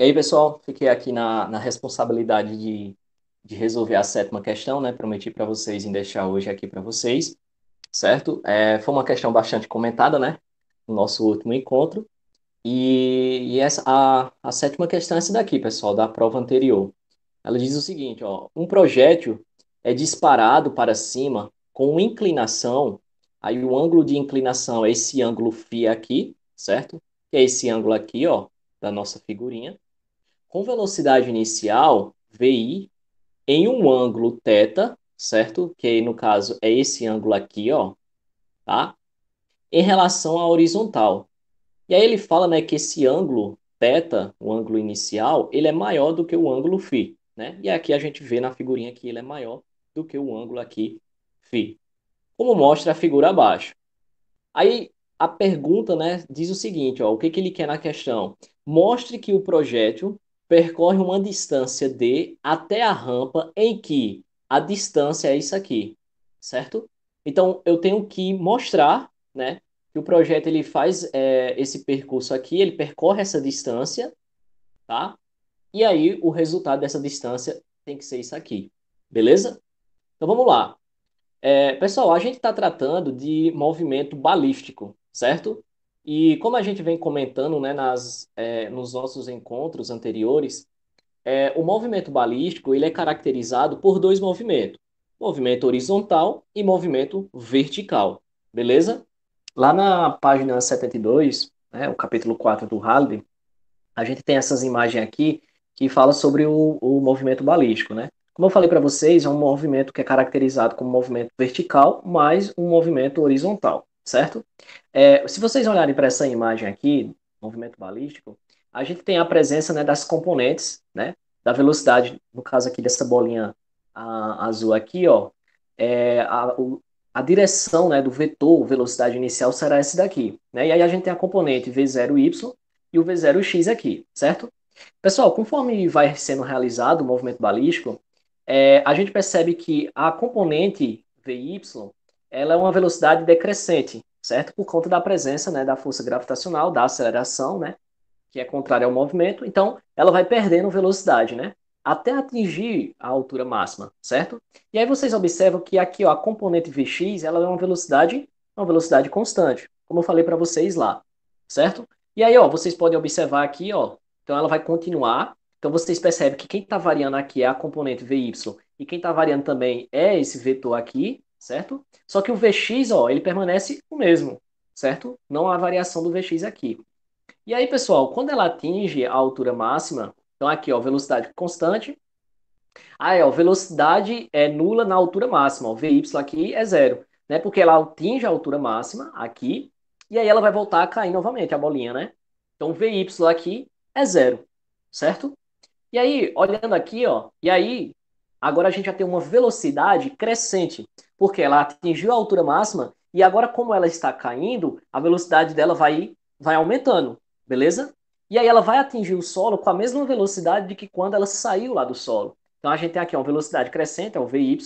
E aí, pessoal, fiquei aqui na responsabilidade de resolver a sétima questão, né? Prometi para vocês em deixar hoje aqui para vocês, certo? Foi uma questão bastante comentada, né? No nosso último encontro. A sétima questão é essa daqui, pessoal, da prova anterior. Ela diz o seguinte, ó, um projétil é disparado para cima com inclinação, aí o ângulo de inclinação é esse ângulo φ aqui, certo? Que é esse ângulo aqui, ó, da nossa figurinha com velocidade inicial, VI, em um ângulo θ, certo? Que aí, no caso é esse ângulo aqui, ó, tá? Em relação à horizontal. E aí ele fala, né, que esse ângulo θ, o ângulo inicial, ele é maior do que o ângulo φ, né? E aqui a gente vê na figurinha que ele é maior do que o ângulo aqui φ. Como mostra a figura abaixo. Aí a pergunta, né, diz o seguinte, ó, o que que ele quer na questão? Mostre que o projétil percorre uma distância d até a rampa em que a distância é isso aqui, certo? Então eu tenho que mostrar, né, que o projétil ele faz esse percurso aqui, ele percorre essa distância, tá? E aí o resultado dessa distância tem que ser isso aqui, beleza? Então vamos lá. Pessoal, a gente está tratando de movimento balístico, certo? E como a gente vem comentando, né, nos nossos encontros anteriores, o movimento balístico ele é caracterizado por dois movimentos: movimento horizontal e movimento vertical, beleza? Lá na página 72, né, o capítulo 4 do Halliday, a gente tem essas imagens aqui que fala sobre o movimento balístico, né? Como eu falei para vocês, é um movimento que é caracterizado como movimento vertical mais um movimento horizontal, certo? Se vocês olharem para essa imagem aqui, movimento balístico, a gente tem a presença, né, das componentes, né, da velocidade, no caso aqui dessa bolinha azul aqui, ó, é, a, o- a direção, né, do vetor velocidade inicial será essa daqui, né? E aí a gente tem a componente v0y e o v0x aqui, certo? Pessoal, conforme vai sendo realizado o movimento balístico, a gente percebe que a componente Vy ela é uma velocidade decrescente, certo? Por conta da presença, né, da força gravitacional, da aceleração, né, que é contrária ao movimento. Então, ela vai perdendo velocidade, né, até atingir a altura máxima, certo? E aí vocês observam que aqui, ó, a componente Vx, ela é uma velocidade constante, como eu falei para vocês lá, certo? E aí, ó, vocês podem observar aqui, ó, então ela vai continuar. Então vocês percebem que quem está variando aqui é a componente Vy e quem está variando também é esse vetor aqui, certo? Só que o Vx, ó, ele permanece o mesmo, certo? Não há variação do Vx aqui. E aí, pessoal, quando ela atinge a altura máxima, então aqui, ó, velocidade constante. Aí, ó, velocidade é nula na altura máxima, ó, Vy aqui é zero, né? Porque ela atinge a altura máxima aqui, e aí ela vai voltar a cair novamente, a bolinha, né? Então, Vy aqui é zero, certo? E aí, olhando aqui, ó, e aí, agora a gente já tem uma velocidade crescente, porque ela atingiu a altura máxima e agora, como ela está caindo, a velocidade dela vai aumentando, beleza? E aí ela vai atingir o solo com a mesma velocidade de que quando ela saiu lá do solo. Então a gente tem aqui uma velocidade crescente, é o Vy,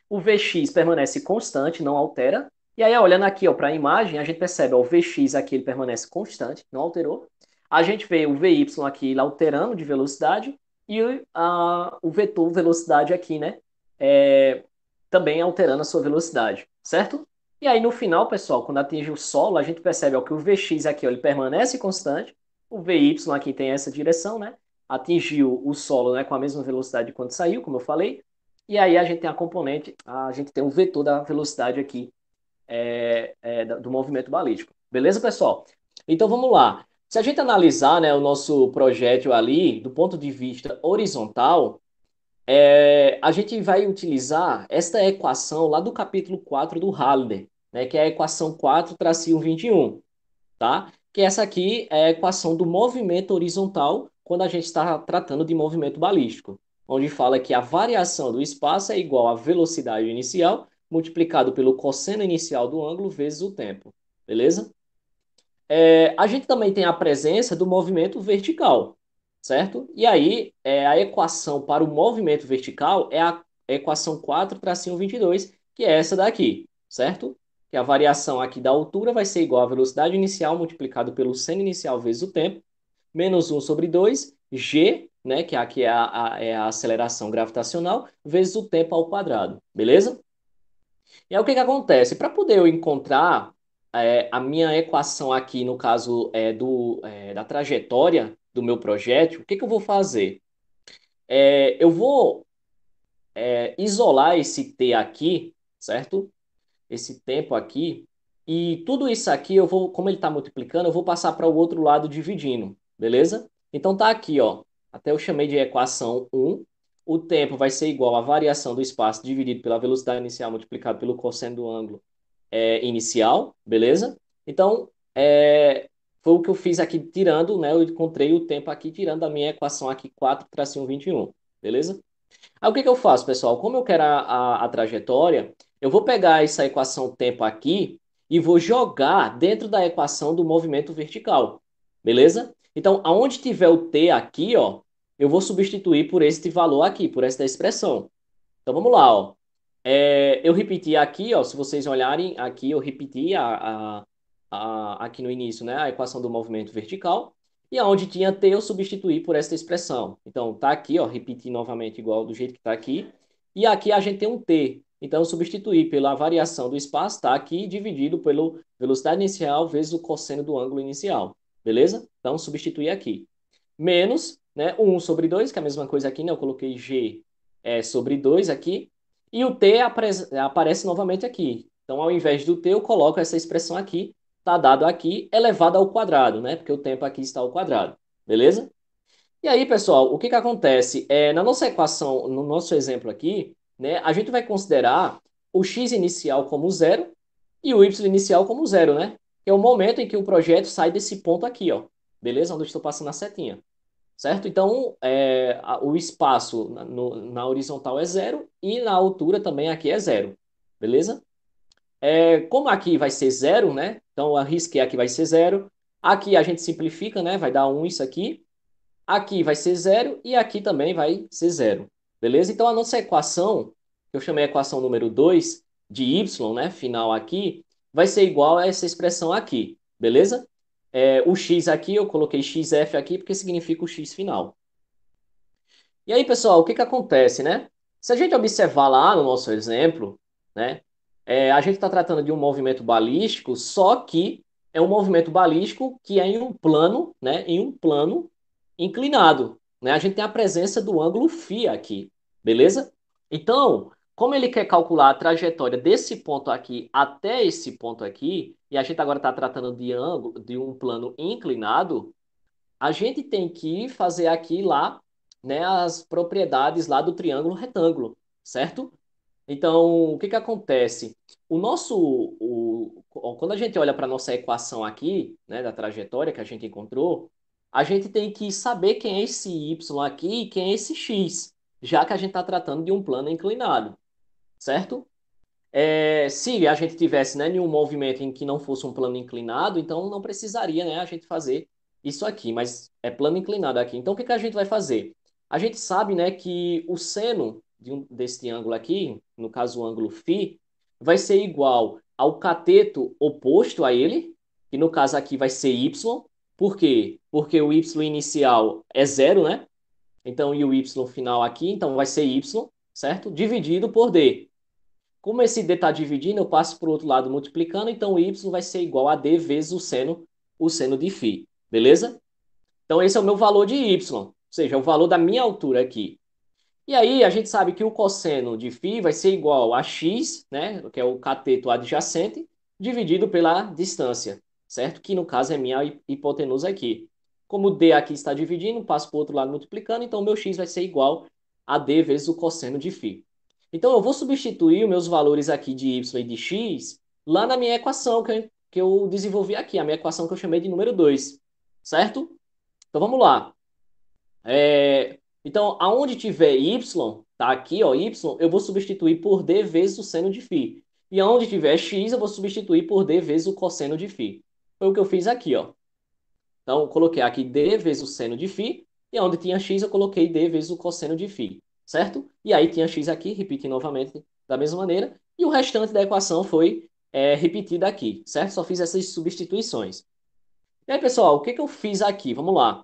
o Vx permanece constante, não altera. E aí, olhando aqui para a imagem, a gente percebe, ó, o Vx aqui ele permanece constante, não alterou. A gente vê o Vy aqui ele alterando de velocidade e o vetor velocidade aqui, né? É, também alterando a sua velocidade, certo? E aí no final, pessoal, quando atinge o solo, a gente percebe ó, que o Vx aqui ó, ele permanece constante, o Vy aqui tem essa direção, né? Atingiu o solo, né, com a mesma velocidade de quando saiu, como eu falei. E aí a gente tem a componente, a gente tem o vetor da velocidade aqui do movimento balístico. Beleza, pessoal? Então vamos lá. Se a gente analisar, né, o nosso projétil ali do ponto de vista horizontal, a gente vai utilizar esta equação lá do capítulo 4 do Halliday, né, que é a equação 4-21, tá? Que essa aqui é a equação do movimento horizontal quando a gente está tratando de movimento balístico, onde fala que a variação do espaço é igual à velocidade inicial multiplicado pelo cosseno inicial do ângulo vezes o tempo, beleza? A gente também tem a presença do movimento vertical, certo? E aí, a equação para o movimento vertical é a equação 4-22, que é essa daqui, certo? Que a variação aqui da altura vai ser igual à velocidade inicial multiplicado pelo seno inicial vezes o tempo, menos 1/2, g, né, que aqui é é a aceleração gravitacional, vezes o tempo ao quadrado, beleza? E aí o que que acontece? Para poder eu encontrar a minha equação aqui, no caso da trajetória do meu projétil, o que que eu vou fazer? Eu vou isolar esse t aqui, certo? Esse tempo aqui, e tudo isso aqui eu vou, como ele está multiplicando, eu vou passar para o outro lado dividindo, beleza? Então tá aqui, ó. Até eu chamei de equação um. O tempo vai ser igual à variação do espaço dividido pela velocidade inicial multiplicado pelo cosseno do ângulo inicial, beleza? Então, foi o que eu fiz aqui tirando, né? Eu encontrei o tempo aqui tirando a minha equação aqui 4-1, beleza? Aí o que que eu faço, pessoal? Como eu quero a trajetória, eu vou pegar essa equação tempo aqui e vou jogar dentro da equação do movimento vertical, beleza? Então, aonde tiver o t aqui, ó, eu vou substituir por este valor aqui, por esta expressão. Então, vamos lá, ó. Eu repeti aqui, ó, se vocês olharem aqui, eu repeti aqui no início, né, a equação do movimento vertical. E aonde tinha t, eu substituí por essa expressão. Então, tá aqui, ó, repeti novamente igual do jeito que tá aqui. E aqui a gente tem um t. Então, eu substituí pela variação do espaço, tá aqui, dividido pela velocidade inicial vezes o cosseno do ângulo inicial. Beleza? Então, substituí aqui. Menos, né, 1/2, que é a mesma coisa aqui, né? Eu coloquei g sobre 2 aqui. E o t aparece novamente aqui. Então, ao invés do t, eu coloco essa expressão aqui, está dado aqui, elevado ao quadrado, né? Porque o tempo aqui está ao quadrado. Beleza? E aí, pessoal, o que que acontece? Na nossa equação, no nosso exemplo aqui, né, a gente vai considerar o x inicial como zero e o y inicial como zero, né? Que é o momento em que o projeto sai desse ponto aqui, ó. Beleza? Onde eu estou passando a setinha. Certo? Então, o espaço na horizontal é zero e na altura também aqui é zero. Beleza? Como aqui vai ser zero, né? Então, eu arrisquei aqui vai ser zero. Aqui a gente simplifica, né? Vai dar um isso aqui. Aqui vai ser zero e aqui também vai ser zero. Beleza? Então, a nossa equação, que eu chamei a equação número 2 de y, né? Final aqui, vai ser igual a essa expressão aqui. Beleza? O x aqui, eu coloquei xf aqui porque significa o x final. E aí, pessoal, o que que acontece, né? Se a gente observar lá no nosso exemplo, né, a gente está tratando de um movimento balístico, só que é um movimento balístico que é em um plano, né, em um plano inclinado, né? A gente tem a presença do ângulo φ aqui, beleza? Então, como ele quer calcular a trajetória desse ponto aqui até esse ponto aqui, e a gente agora está tratando de ângulo, de um plano inclinado, a gente tem que fazer aqui lá, né, as propriedades lá do triângulo retângulo, certo? Então, o que que acontece? Quando a gente olha para a nossa equação aqui, né, da trajetória que a gente encontrou, a gente tem que saber quem é esse y aqui e quem é esse x, já que a gente está tratando de um plano inclinado, certo? Se a gente tivesse, né, nenhum movimento em que não fosse um plano inclinado, então não precisaria, né, a gente fazer isso aqui, mas é plano inclinado aqui. Então o que que a gente vai fazer? A gente sabe, né, que o seno desse triângulo aqui, no caso o ângulo φ, vai ser igual ao cateto oposto a ele, que no caso aqui vai ser y. Por quê? Porque o y inicial é zero, né? Então, e o y final aqui, então vai ser y, certo? Dividido por d. Como esse d está dividindo, eu passo para o outro lado multiplicando, então o y vai ser igual a d vezes o seno de φ, beleza? Então esse é o meu valor de y, ou seja, é o valor da minha altura aqui. E aí a gente sabe que o cosseno de φ vai ser igual a x, né, que é o cateto adjacente, dividido pela distância, certo? Que no caso é minha hipotenusa aqui. Como o d aqui está dividindo, passo para o outro lado multiplicando, então o meu x vai ser igual a d vezes o cosseno de φ. Então eu vou substituir os meus valores aqui de y e de x lá na minha equação que eu desenvolvi aqui, a minha equação que eu chamei de número 2, certo? Então vamos lá. Então, aonde tiver y, tá aqui, ó, y, eu vou substituir por d vezes o seno de φ. E aonde tiver x, eu vou substituir por d vezes o cosseno de φ. Foi o que eu fiz aqui, ó. Então, eu coloquei aqui d vezes o seno de φ, e onde tinha x, eu coloquei d vezes o cosseno de φ, certo? E aí tinha x aqui, repeti novamente da mesma maneira, e o restante da equação foi repetido aqui, certo? Só fiz essas substituições. E aí, pessoal, o que que eu fiz aqui? Vamos lá.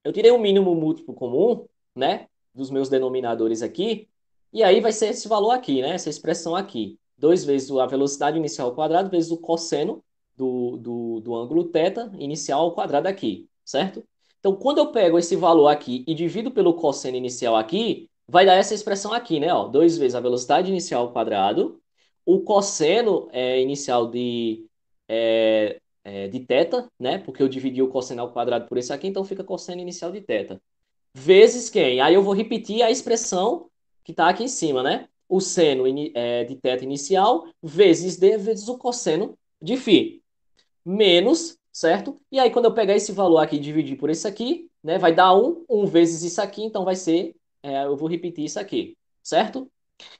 Eu tirei o mínimo múltiplo comum, né, dos meus denominadores aqui, e aí vai ser esse valor aqui, né, essa expressão aqui. 2 vezes a velocidade inicial ao quadrado vezes o cosseno do ângulo θ inicial ao quadrado aqui, certo? Então, quando eu pego esse valor aqui e divido pelo cosseno inicial aqui, vai dar essa expressão aqui, né? Ó, 2 vezes a velocidade inicial ao quadrado, o cosseno inicial de θ, né? Porque eu dividi o cosseno ao quadrado por esse aqui, então fica cosseno inicial de θ. Vezes quem? Aí eu vou repetir a expressão que está aqui em cima, né? O seno de θ inicial vezes d vezes o cosseno de φ. Menos, certo? E aí quando eu pegar esse valor aqui e dividir por esse aqui, né? Vai dar 1 vezes isso aqui, então vai ser, eu vou repetir isso aqui, certo?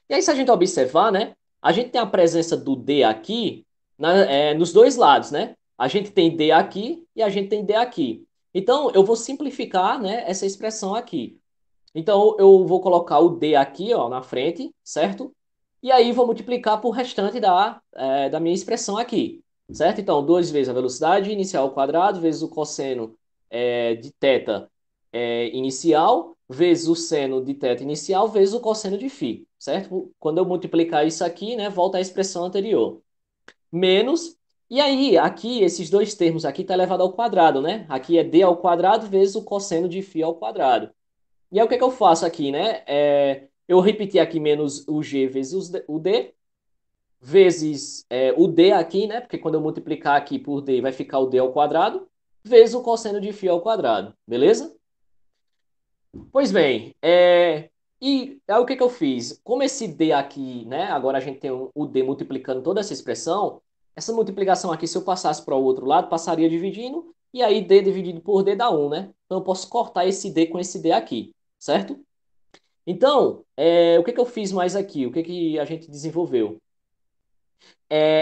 E aí, se a gente observar, né? A gente tem a presença do D aqui nos dois lados, né? A gente tem D aqui e a gente tem D aqui. Então, eu vou simplificar, né, essa expressão aqui. Então, eu vou colocar o D aqui, ó, na frente, certo? E aí, vou multiplicar por restante da minha expressão aqui, certo? Então, 2 vezes a velocidade inicial ao quadrado, vezes o cosseno de θ inicial, vezes o seno de θ inicial, vezes o cosseno de φ, certo? Quando eu multiplicar isso aqui, né, volta à expressão anterior. Menos, e aí, aqui, esses dois termos aqui está elevado ao quadrado, né? Aqui é d ao quadrado vezes o cosseno de φ ao quadrado. E aí, o que é que eu faço aqui, né? Eu repeti aqui menos o g vezes o d, vezes o d aqui, né? Porque quando eu multiplicar aqui por d, vai ficar o d ao quadrado, vezes o cosseno de φ ao quadrado, beleza? Pois bem, e aí o que que eu fiz? Como esse D aqui, né? Agora a gente tem o D multiplicando toda essa multiplicação aqui, se eu passasse para o outro lado, passaria dividindo, e aí D dividido por D dá 1, né? Então eu posso cortar esse D com esse D aqui, certo? Então, o que que eu fiz mais aqui? O que que a gente desenvolveu?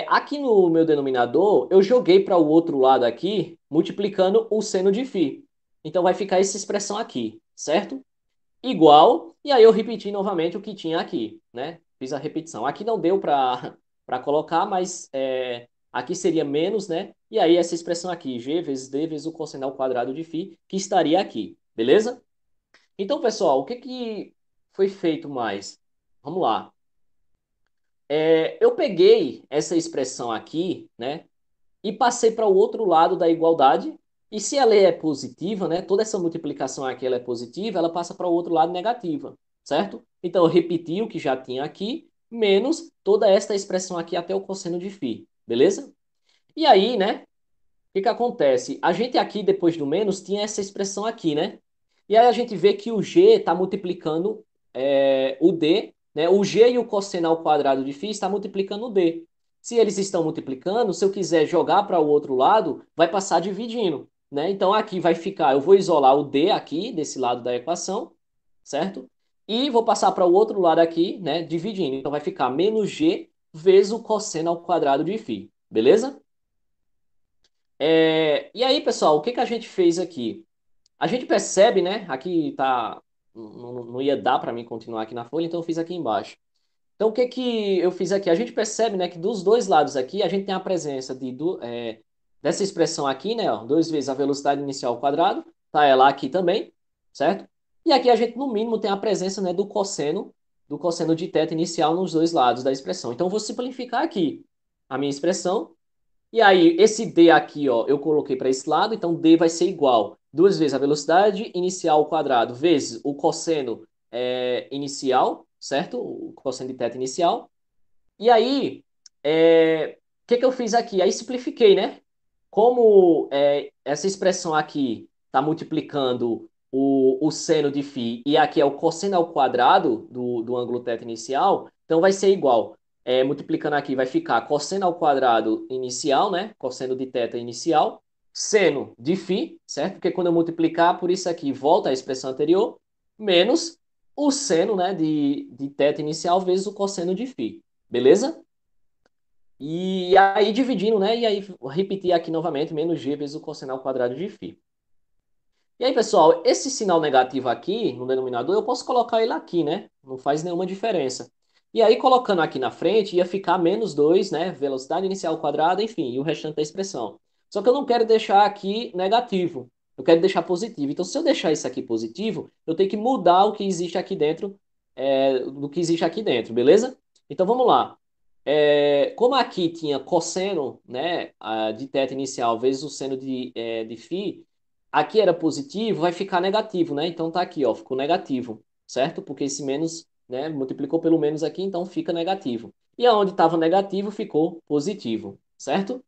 Aqui no meu denominador, eu joguei para o outro lado aqui, multiplicando o seno de φ. Então vai ficar essa expressão aqui, certo? Igual, e aí eu repeti novamente o que tinha aqui, né? Fiz a repetição. Aqui não deu para para colocar, mas aqui seria menos, né? E aí essa expressão aqui, g vezes d vezes o cosseno ao quadrado de φ, que estaria aqui, beleza? Então, pessoal, o que que foi feito mais? Vamos lá. Eu peguei essa expressão aqui, né? E passei para o outro lado da igualdade. E se ela é positiva, né, toda essa multiplicação aqui ela é positiva, ela passa para o outro lado negativa, certo? Então eu repeti o que já tinha aqui, menos toda esta expressão aqui até o cosseno de φ, beleza? E aí, né, o que que acontece? A gente aqui, depois do menos, tinha essa expressão aqui, né? E aí a gente vê que o g está multiplicando o d, né? O g e o cosseno ao quadrado de φ está multiplicando o d. Se eles estão multiplicando, se eu quiser jogar para o outro lado, vai passar dividindo, né? Então aqui vai ficar, eu vou isolar o d aqui, desse lado da equação, certo? E vou passar para o outro lado aqui, né, dividindo. Então vai ficar menos g vezes o cosseno ao quadrado de φ, beleza? E aí, pessoal, o que que a gente fez aqui? A gente percebe, né? Aqui tá. Não ia dar para mim continuar aqui na folha, então eu fiz aqui embaixo. Então, o que que eu fiz aqui? A gente percebe, né, que dos dois lados aqui, a gente tem a presença dessa expressão aqui, né? Ó, 2 vezes a velocidade inicial ao quadrado, tá ela aqui também, certo? E aqui a gente, no mínimo, tem a presença, né, do cosseno de θ inicial nos dois lados da expressão. Então, eu vou simplificar aqui a minha expressão. E aí, esse D aqui, ó, eu coloquei para esse lado, então D vai ser igual 2 vezes a velocidade inicial ao quadrado vezes o cosseno inicial, certo? O cosseno de θ inicial. E aí, o que que eu fiz aqui? Aí simplifiquei, né? Como essa expressão aqui está multiplicando o seno de φ e aqui é o cosseno ao quadrado do ângulo θ inicial, então vai ser igual. Multiplicando aqui vai ficar cosseno ao quadrado inicial, né? Cosseno de θ inicial, seno de φ, certo? Porque quando eu multiplicar por isso aqui, volta à expressão anterior, menos o seno, né, de θ inicial vezes o cosseno de φ. Beleza? E aí dividindo, né? E aí repetir aqui novamente, menos g vezes o cosseno ao quadrado de φ. E aí, pessoal, esse sinal negativo aqui no denominador, eu posso colocar ele aqui, né? Não faz nenhuma diferença. E aí, colocando aqui na frente, ia ficar menos 2, né? Velocidade inicial ao quadrado, enfim, e o restante da expressão. Só que eu não quero deixar aqui negativo. Eu quero deixar positivo. Então, se eu deixar isso aqui positivo, eu tenho que mudar o que existe aqui dentro, do que existe aqui dentro, beleza? Então, vamos lá. Como aqui tinha cosseno, né, de θ inicial vezes o seno de φ, aqui era positivo, vai ficar negativo, né? Então tá aqui, ó, ficou negativo, certo? Porque esse menos, né, multiplicou pelo menos aqui, então fica negativo. E aonde estava negativo, ficou positivo, certo?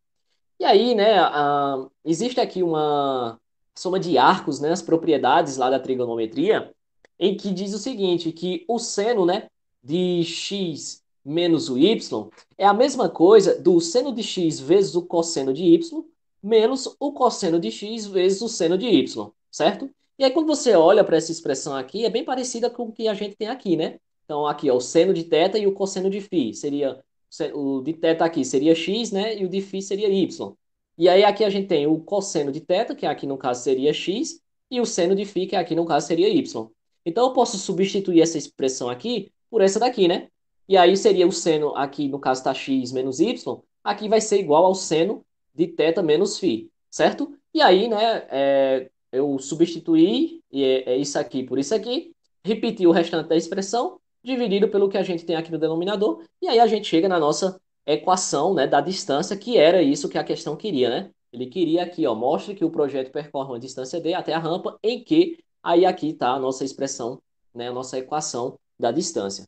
E aí, né, existe aqui uma soma de arcos, né, as propriedades lá da trigonometria, em que diz o seguinte, que o seno, né, de x menos o y é a mesma coisa do seno de x vezes o cosseno de y menos o cosseno de x vezes o seno de y, certo? E aí, quando você olha para essa expressão aqui, é bem parecida com o que a gente tem aqui, né? Então, aqui, ó, o seno de θ e o cosseno de φ. Seria o de θ aqui seria x, né? E o de φ seria y. E aí aqui a gente tem o cosseno de θ, que aqui no caso seria x, e o seno de φ, que aqui no caso seria y. Então eu posso substituir essa expressão aqui por essa daqui, né? E aí seria o seno aqui, no caso está x menos y, aqui vai ser igual ao seno de θ menos φ, certo? E aí, né, eu substituir isso aqui por isso aqui, repetir o restante da expressão, dividido pelo que a gente tem aqui no denominador, e aí a gente chega na nossa equação, né, da distância, que era isso que a questão queria, né? Ele queria aqui, ó, mostre que o projeto percorre uma distância d até a rampa, em que aí aqui está a nossa expressão, né, a nossa equação da distância.